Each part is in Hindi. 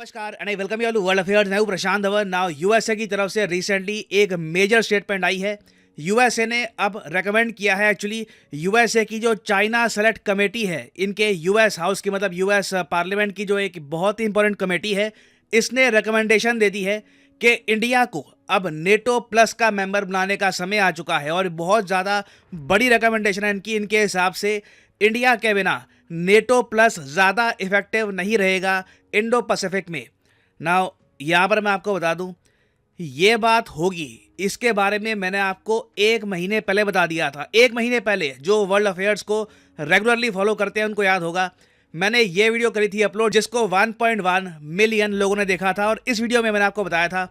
नमस्कार and I welcome you all to world affairs. मैं हूं प्रशांत धवन। नाउ यूएसए की तरफ से रिसेंटली एक मेजर स्टेटमेंट आई है। यूएसए ने अब रेकमेंड किया है, एक्चुअली यूएसए की जो चाइना सेलेक्ट कमेटी है, इनके यूएस हाउस की मतलब यूएस पार्लियामेंट की जो एक बहुत ही इंपॉर्टेंट कमेटी है, इसने रिकमेंडेशन दे दी है कि इंडिया को अब नेटो प्लस का मेंबर बनाने का समय आ चुका है। और बहुत ज़्यादा बड़ी रिकमेंडेशन है इनकी। इनके हिसाब से इंडिया के बिना नेटो प्लस ज़्यादा इफेक्टिव नहीं रहेगा इंडो पैसिफिक में। नाउ यहाँ पर मैं आपको बता दूँ, ये बात होगी, इसके बारे में मैंने आपको 1 महीने पहले बता दिया था। 1 महीने पहले जो वर्ल्ड अफेयर्स को रेगुलरली फॉलो करते हैं उनको याद होगा, मैंने ये वीडियो करी थी अपलोड, जिसको 1.1 मिलियन लोगों ने देखा था। और इस वीडियो में मैंने आपको बताया था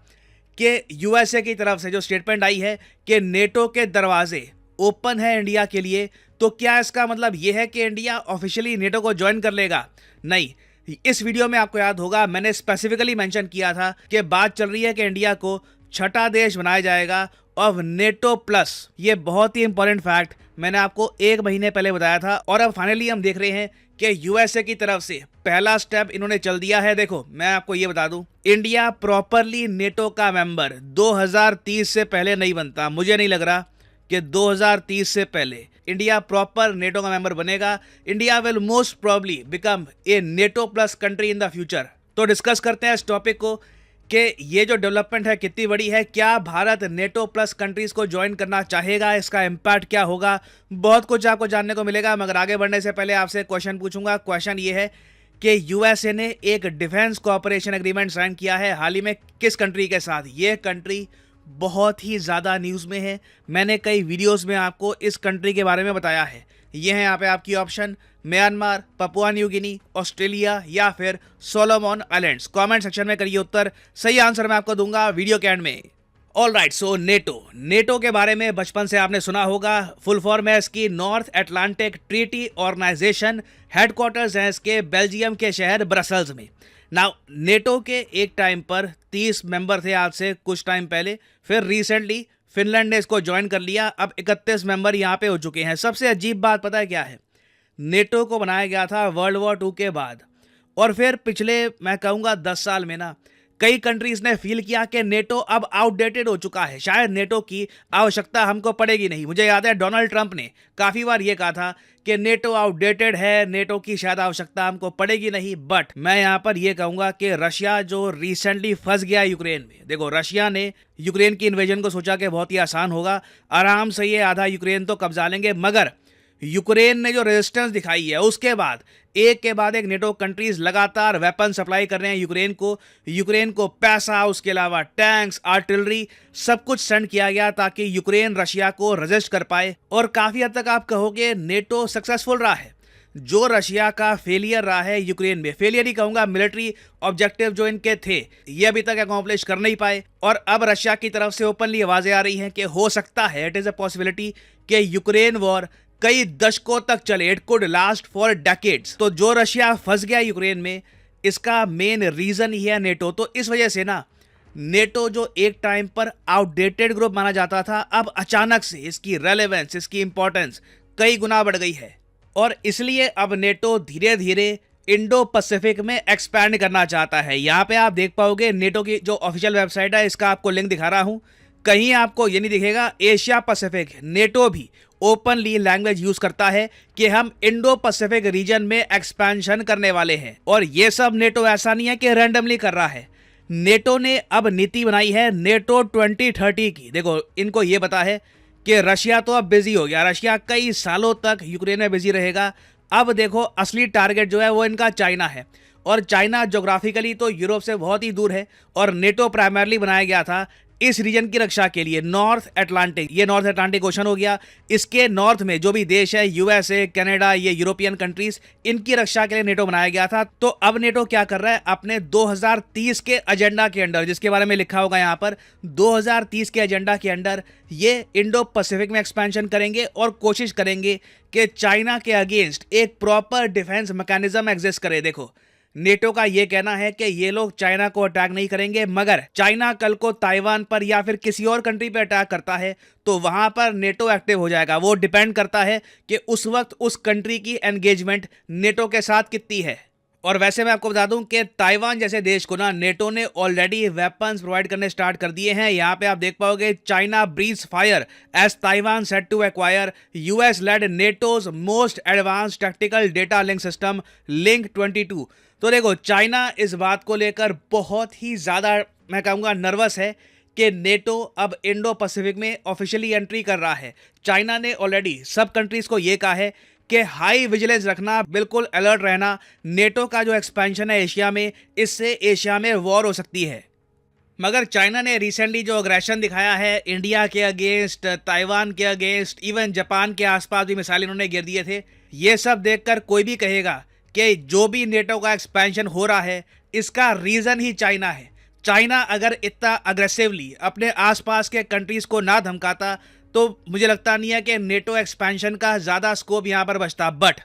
कि यूएसए की तरफ से जो स्टेटमेंट आई है कि नेटो के दरवाजे ओपन है इंडिया के लिए। तो क्या इसका मतलब ये है कि इंडिया ऑफिशियली नेटो को ज्वाइन कर लेगा? नहीं। इस वीडियो में आपको याद होगा मैंने स्पेसिफिकली मेंशन किया था कि बात चल रही है कि इंडिया को छठा देश बनाया जाएगा ऑफ नेटो प्लस। ये बहुत ही इंपॉर्टेंट फैक्ट मैंने आपको 1 महीने पहले बताया था। और अब फाइनली हम देख रहे हैं कि यूएसए की तरफ से पहला स्टेप इन्होंने चल दिया है। देखो, मैं आपको ये बता दूं, इंडिया प्रॉपरली नेटो का मेंबर 2030 से पहले नहीं बनता। मुझे नहीं लग रहा कि 2030 से पहले इंडिया प्रॉपर नेटो का मेंबर बनेगा। India will most probably become a NATO plus country in the future. तो डिस्कस करते हैं इस टॉपिक को कि ये जो डेवलपमेंट है कितनी बड़ी है। क्या भारत नेटो प्लस कंट्रीज को ज्वाइन करना चाहेगा? इसका इम्पैक्ट क्या होगा? बहुत कुछ आपको जानने को मिलेगा। मगर आगे बढ़ने से पहले आपसे क्वेश्चन पूछूंगा। क्वेश्चन ये है कि यूएसए ने एक डिफेंस कोऑपरेशन एग्रीमेंट साइन किया है हाल ही में किस कंट्री के साथ? ये कंट्री बहुत ही ज़्यादा न्यूज़ में है। मैंने कई वीडियोस में आपको इस कंट्री के बारे में बताया है। ये है यहाँ पे आपकी ऑप्शन: म्यांमार, पपुआ न्यू गिनी, ऑस्ट्रेलिया या फिर सोलोमन आइलैंड्स। कमेंट सेक्शन में करिए उत्तर। सही आंसर मैं आपको दूंगा वीडियो के एंड में। ऑल राइट, सो नेटो के बारे में बचपन से आपने सुना होगा। फुल फॉर्म है इसकी North Atlantic Treaty Organization. Headquarters हैं इसके बेल्जियम के शहर ब्रसल्स में। नाउ नेटो के एक टाइम पर 30 मेंबर थे आज से कुछ टाइम पहले। फिर रिसेंटली फिनलैंड ने इसको ज्वाइन कर लिया। अब 31 मेंबर यहाँ पे हो चुके हैं। सबसे अजीब बात पता है क्या है? नेटो को बनाया गया था वर्ल्ड वॉर 2 के बाद, और फिर पिछले मैं कहूँगा 10 साल में ना कई कंट्रीज ने फील किया कि नेटो अब आउटडेटेड हो चुका है, शायद नेटो की आवश्यकता हमको पड़ेगी नहीं। मुझे याद है डोनाल्ड ट्रंप ने काफ़ी बार ये कहा था कि नेटो आउटडेटेड है, नेटो की शायद आवश्यकता हमको पड़ेगी नहीं। बट मैं यहाँ पर ये कहूँगा कि रशिया जो रिसेंटली फंस गया यूक्रेन में, देखो रशिया ने यूक्रेन की इन्वेजन को सोचा कि बहुत ही आसान होगा, आराम से ये आधा यूक्रेन तो कब्जा लेंगे। मगर यूक्रेन ने जो रेजिस्टेंस दिखाई है उसके बाद एक के बाद एक नेटो कंट्रीज लगातार वेपन सप्लाई कर रहे हैं यूक्रेन को पैसा, उसके अलावा टैंक्स, आर्टिलरी, सब कुछ सेंड किया गया ताकि यूक्रेन रशिया को रेजिस्ट कर पाए। और काफ़ी हद तक आप कहोगे नेटो सक्सेसफुल रहा है। जो रशिया का फेलियर रहा है यूक्रेन में, फेलियर ही कहूँगा, मिलिट्री ऑब्जेक्टिव जो इनके थे ये अभी तक अकॉम्प्लिश कर नहीं पाए। और अब रशिया की तरफ से ओपनली आवाज़ें आ रही हैं कि हो सकता है, इट इज़ अ पॉसिबिलिटी, कि यूक्रेन वॉर कई दशकों तक चले, it could last for decades. तो जो रशिया फंस गया यूक्रेन में, इसका मेन रीजन ही है नेटो। तो इस वजह से ना नेटो जो एक टाइम पर आउटडेटेड ग्रुप माना जाता था, अब अचानक से इसकी रेलेवेंस, इसकी इंपॉर्टेंस कई गुना बढ़ गई है। और इसलिए अब नेटो धीरे धीरे इंडो पैसिफिक में एक्सपैंड करना चाहता है। यहाँ पे आप देख पाओगे नेटो की जो ऑफिशियल वेबसाइट है, इसका आपको लिंक दिखा रहा हूँ। कहीं आपको ये नहीं दिखेगा एशिया पैसिफिक। नेटो भी ओपनली लैंग्वेज यूज करता है कि हम इंडो पैसिफिक रीजन में एक्सपेंशन करने वाले हैं। और ये सब नेटो ऐसा नहीं है कि रैंडमली कर रहा है। नेटो ने अब नीति बनाई है नेटो 2030 की। देखो, इनको ये पता है कि रशिया तो अब बिजी हो गया, रशिया कई सालों तक यूक्रेन में बिजी रहेगा। अब देखो, असली टारगेट जो है वो इनका चाइना है। और चाइना ज्योग्राफिकली तो यूरोप से बहुत ही दूर है। और नेटो प्राइमरली बनाया गया था इस रीजन की रक्षा के लिए, नॉर्थ अटलांटिक। ये नॉर्थ अटलांटिक ओशन हो गया। इसके नॉर्थ में जो भी देश है, यूएसए, कनाडा, ये यूरोपियन कंट्रीज, इनकी रक्षा के लिए नेटो बनाया गया था। तो अब नेटो क्या कर रहा है? अपने 2030 के एजेंडा के अंडर, जिसके बारे में लिखा होगा यहाँ पर, 2030 के एजेंडा के अंडर ये इंडो पैसिफिक में एक्सपेंशन करेंगे और कोशिश करेंगे कि चाइना के अगेंस्ट एक प्रॉपर डिफेंस मैकेनिज्म एग्जिस्ट करे। देखो, नेटो का यह कहना है कि ये लोग चाइना को अटैक नहीं करेंगे, मगर चाइना कल को ताइवान पर या फिर किसी और कंट्री पर अटैक करता है तो वहां पर नेटो एक्टिव हो जाएगा। वो डिपेंड करता है कि उस वक्त उस कंट्री की एंगेजमेंट नेटो के साथ कितनी है। और वैसे मैं आपको बता दूं कि ताइवान जैसे देश को ना नेटो ने ऑलरेडी वेपन्स प्रोवाइड करने स्टार्ट कर दिए हैं। यहाँ पे आप देख पाओगे China breathes fire as Taiwan set to acquire US led NATO's most advanced tactical data link system link 22। तो देखो चाइना इस बात को लेकर बहुत ही ज़्यादा मैं कहूँगा नर्वस है कि नेटो अब इंडो पैसिफिक में ऑफिशियली एंट्री कर रहा है। चाइना ने ऑलरेडी सब कंट्रीज को यह कहा है कि हाई विजिलेंस रखना, बिल्कुल अलर्ट रहना। नेटो का जो एक्सपेंशन है एशिया में, इससे एशिया में वॉर हो सकती है। मगर चाइना ने रिसेंटली जो अग्रेशन दिखाया है इंडिया के अगेंस्ट, ताइवान के अगेंस्ट, इवन जापान के आसपास भी मिसाइल इन्होंने गिर दिए थे। ये सब देखकर कोई भी कहेगा कि जो भी नेटो का एक्सपेंशन हो रहा है इसका रीज़न ही चाइना है। चाइना अगर इतना अग्रेसिवली अपने आसपास के कंट्रीज़ को ना धमकाता तो मुझे लगता नहीं है कि नेटो एक्सपेंशन का ज़्यादा स्कोप यहाँ पर बचता। बट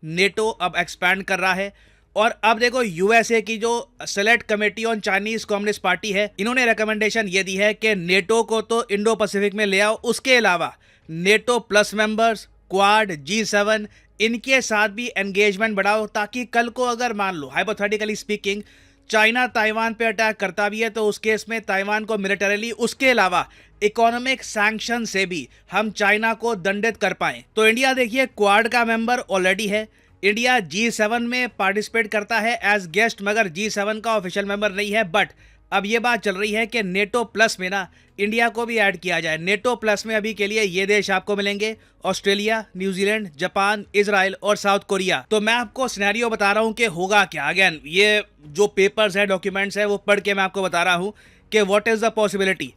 नेटो अब एक्सपैंड कर रहा है। और अब देखो यूएसए की जो select committee on Chinese communist party है, इन्होंने रिकमेंडेशन ये दी है कि नेटो को तो इंडो पैसिफिक में ले आओ, उसके अलावा NATO plus members, quad, G7 इनके साथ भी एंगेजमेंट बढ़ाओ, ताकि कल को अगर मान लो हाइपोथेटिकली स्पीकिंग चाइना ताइवान पे अटैक करता भी है तो उस केस में ताइवान को मिलिटरीली, उसके अलावा इकोनॉमिक सैंक्शन से भी हम चाइना को दंडित कर पाएं। तो इंडिया देखिए क्वाड का मेंबर ऑलरेडी है। इंडिया G7 में पार्टिसिपेट करता है एज गेस्ट, मगर G7 का ऑफिशियल मेंबर नहीं है। बट अब ये बात चल रही है कि नेटो प्लस में ना इंडिया को भी ऐड किया जाए। नेटो प्लस में अभी के लिए ये देश आपको मिलेंगे: ऑस्ट्रेलिया, न्यूजीलैंड, जापान, इजराइल और साउथ कोरिया। तो मैं आपको सिनेरियो बता रहा हूँ कि होगा क्या। अगेन ये जो पेपर्स है, डॉक्यूमेंट्स है, वो पढ़ के मैं आपको बता रहा हूँ कि व्हाट इज द पॉसिबिलिटी।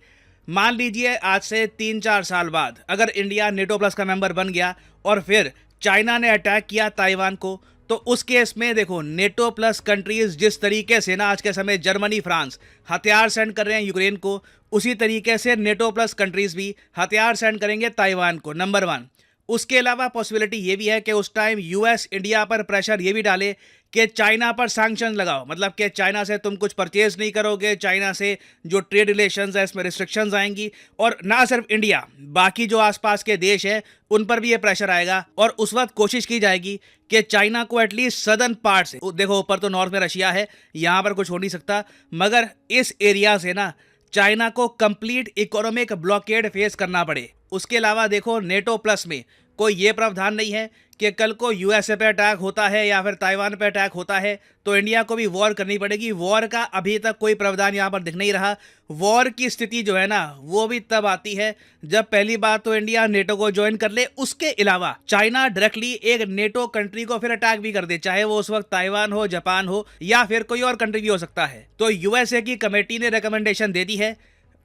मान लीजिए आज से 3-4 साल बाद अगर इंडिया नेटो प्लस का मेंबर बन गया और फिर चाइना ने अटैक किया ताइवान को, तो उस केस में देखो नेटो प्लस कंट्रीज जिस तरीके से ना आज के समय जर्मनी, फ्रांस हथियार सेंड कर रहे हैं यूक्रेन को, उसी तरीके से नेटो प्लस कंट्रीज भी हथियार सेंड करेंगे ताइवान को, नंबर 1। उसके अलावा पॉसिबिलिटी ये भी है कि उस टाइम यूएस इंडिया पर प्रेशर ये भी डाले कि चाइना पर सैंक्शन लगाओ, मतलब कि चाइना से तुम कुछ परचेज नहीं करोगे, चाइना से जो ट्रेड रिलेशंस है इसमें रिस्ट्रिक्शंस आएंगी। और ना सिर्फ इंडिया, बाकी जो आसपास के देश हैं उन पर भी ये प्रेशर आएगा। और उस वक्त कोशिश की जाएगी कि चाइना को एटलीस्ट सदर्न पार्ट से, देखो ऊपर तो नॉर्थ में रशिया है, यहाँ पर कुछ हो नहीं सकता, मगर इस एरिया से ना चाइना को कंप्लीट इकोनॉमिक ब्लॉकेड फेस करना पड़े। उसके अलावा देखो नेटो प्लस में कोई ये प्रावधान नहीं है कि कल को यूएसए पे अटैक होता है या फिर ताइवान पे अटैक होता है तो इंडिया को भी वॉर करनी पड़ेगी। वॉर का अभी तक कोई प्रावधान यहाँ पर दिख नहीं रहा। वॉर की स्थिति जो है ना वो भी तब आती है जब पहली बार तो इंडिया नेटो को ज्वाइन कर ले, उसके अलावा चाइना डायरेक्टली एक नेटो कंट्री को फिर अटैक भी कर दे, चाहे वो उस वक्त ताइवान हो, जापान हो या फिर कोई और कंट्री भी हो सकता है। तो यूएसए की कमेटी ने रिकमेंडेशन दे दी है।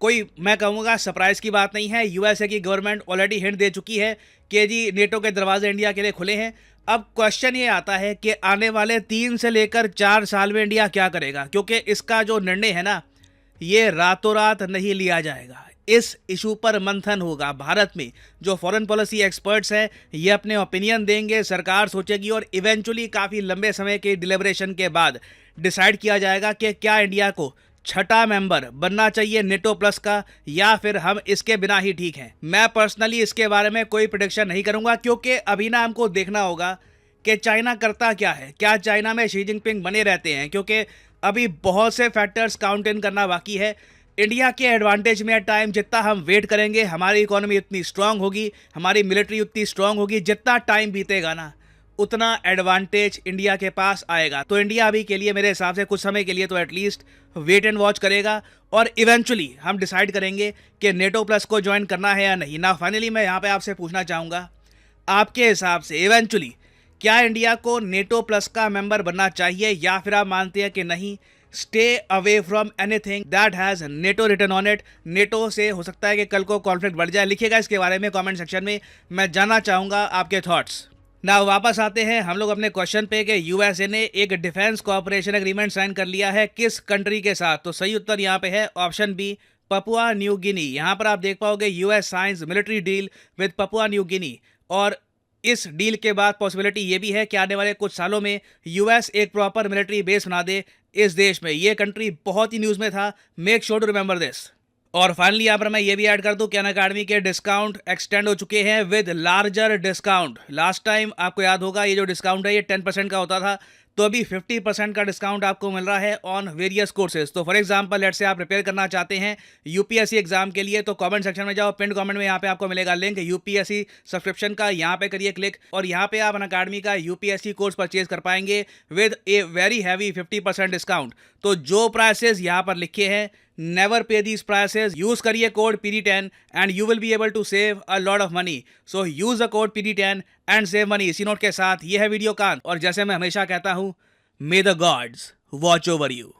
कोई मैं कहूँगा सरप्राइज की बात नहीं है। यूएसए की गवर्नमेंट ऑलरेडी हिंट दे चुकी है कि जी नेटो के दरवाजे इंडिया के लिए खुले हैं। अब क्वेश्चन ये आता है कि आने वाले 3 से लेकर 4 साल में इंडिया क्या करेगा, क्योंकि इसका जो निर्णय है ना ये रातों रात नहीं लिया जाएगा। इस इशू पर मंथन होगा। भारत में जो फॉरेन पॉलिसी एक्सपर्ट्स हैं ये अपने ओपिनियन देंगे, सरकार सोचेगी और इवेंचुअली काफ़ी लंबे समय के डिलिब्रेशन के बाद डिसाइड किया जाएगा कि क्या इंडिया को छठा मेंबर बनना चाहिए नेटो प्लस का या फिर हम इसके बिना ही ठीक हैं। मैं पर्सनली इसके बारे में कोई प्रेडिक्शन नहीं करूंगा, क्योंकि अभी ना हमको देखना होगा कि चाइना करता क्या है। क्या चाइना में शी जिनपिंग बने रहते हैं, क्योंकि अभी बहुत से फैक्टर्स काउंट इन करना बाकी है। इंडिया के एडवांटेज में टाइम जितना हम वेट करेंगे हमारी इकोनॉमी उतनी स्ट्रांग होगी, हमारी मिलिट्री उतनी स्ट्रांग होगी। जितना टाइम बीतेगा ना उतना एडवांटेज इंडिया के पास आएगा। तो इंडिया अभी के लिए मेरे हिसाब से कुछ समय के लिए तो एटलीस्ट वेट एंड वॉच करेगा और इवेंचुअली हम डिसाइड करेंगे कि नेटो प्लस को ज्वाइन करना है या नहीं ना। फाइनली मैं यहाँ पे आपसे पूछना चाहूँगा, आपके हिसाब से इवेंचुअली क्या इंडिया को नेटो प्लस का मेंबर बनना चाहिए या फिर आप मानते हैं कि नहीं, stay away from anything that has NATO written on it. NATO से हो सकता है कि कल को कॉन्फ्लिक्ट बढ़ जाए। लिखिएगा इसके बारे में कमेंट सेक्शन में, मैं जानना चाहूँगा आपके थॉट्स। ना वापस आते हैं हम लोग अपने क्वेश्चन पे कि यूएसए ने एक डिफेंस कोऑपरेशन एग्रीमेंट साइन कर लिया है किस कंट्री के साथ। तो सही उत्तर यहाँ पे है option B, Papua New Guinea. यहाँ पर आप देख पाओगे US science military deal with Papua New Guinea. और इस डील के बाद पॉसिबिलिटी ये भी है कि आने वाले कुछ सालों में यूएस एक प्रॉपर मिलिट्री बेस बना दे इस देश में। ये कंट्री बहुत ही न्यूज़ में था, make sure to remember this. और फाइनली यहाँ पर मैं ये भी ऐड कर दूं कि अनअकैडमी के डिस्काउंट एक्सटेंड हो चुके हैं with larger discount. Last time आपको याद होगा ये जो डिस्काउंट है ये 10% का होता था, तो अभी 50% का डिस्काउंट आपको मिल रहा है ऑन वेरियस कोर्सेज। तो फॉर एग्जांपल लेट्स से आप प्रिपेयर करना चाहते हैं यूपीएससी एग्जाम के लिए, तो कमेंट सेक्शन में जाओ, पिन कमेंट में यहाँ पे आपको मिलेगा लिंक यूपीएससी सब्सक्रिप्शन का, यहाँ पे करिए क्लिक और यहाँ पे आप अनअकैडमी का यूपीएससी कोर्स परचेज कर पाएंगे with a very heavy 50% discount. तो जो प्राइसेस यहाँ पर लिखे हैं, never pay these prices, use करिए code PD10 and you will be able to save a lot of money. So use the code PD10 and save money. इसी नोट के साथ ये है वीडियो का, और जैसे मैं हमेशा कहता हूं, मे the gods watch over you.